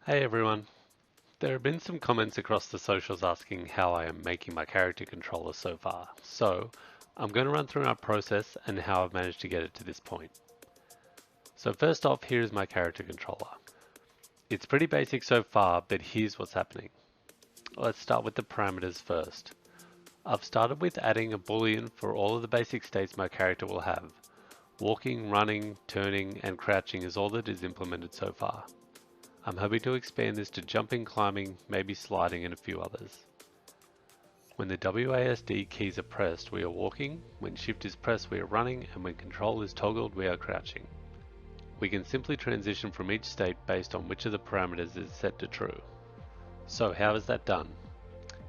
Hey everyone. There have been some comments across the socials asking how I am making my character controller so far. So I'm going to run through our process and how I've managed to get it to this point. So first off, here's my character controller. It's pretty basic so far, but here's what's happening. Let's start with the parameters first. I've started with adding a boolean for all of the basic states my character will have. Walking, running, turning, and crouching is all that is implemented so far. I'm hoping to expand this to jumping, climbing, maybe sliding, and a few others. When the WASD keys are pressed, we are walking, when shift is pressed we are running, and when control is toggled we are crouching. We can simply transition from each state based on which of the parameters is set to true. So how is that done?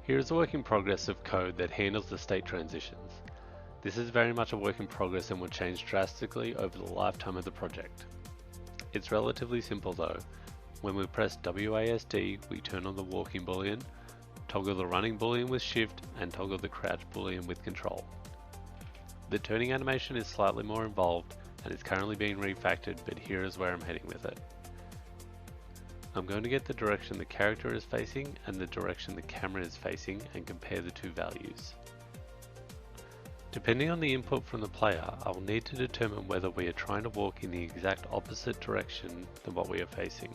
Here is a work in progress of code that handles the state transitions. This is very much a work in progress and will change drastically over the lifetime of the project. It's relatively simple though. When we press WASD, we turn on the walking boolean, toggle the running boolean with shift, and toggle the crouch boolean with control. The turning animation is slightly more involved and is currently being refactored, but here is where I'm heading with it. I'm going to get the direction the character is facing and the direction the camera is facing and compare the two values. Depending on the input from the player, I will need to determine whether we are trying to walk in the exact opposite direction than what we are facing.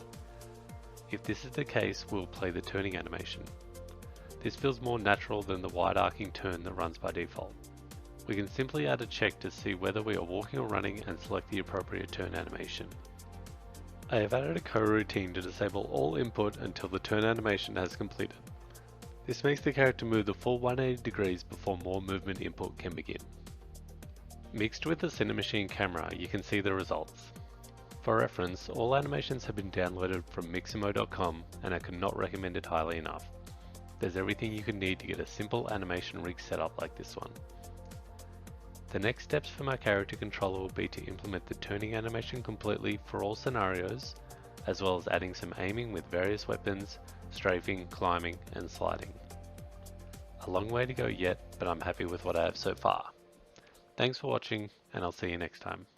If this is the case, we'll play the turning animation. This feels more natural than the wide arcing turn that runs by default. We can simply add a check to see whether we are walking or running and select the appropriate turn animation. I have added a coroutine to disable all input until the turn animation has completed. This makes the character move the full 180 degrees before more movement input can begin. Mixed with the Cinemachine camera, you can see the results. For reference, all animations have been downloaded from Mixamo.com and I cannot recommend it highly enough. There's everything you can need to get a simple animation rig set up like this one. The next steps for my character controller will be to implement the turning animation completely for all scenarios, as well as adding some aiming with various weapons, strafing, climbing, and sliding. A long way to go yet, but I'm happy with what I have so far. Thanks for watching, and I'll see you next time.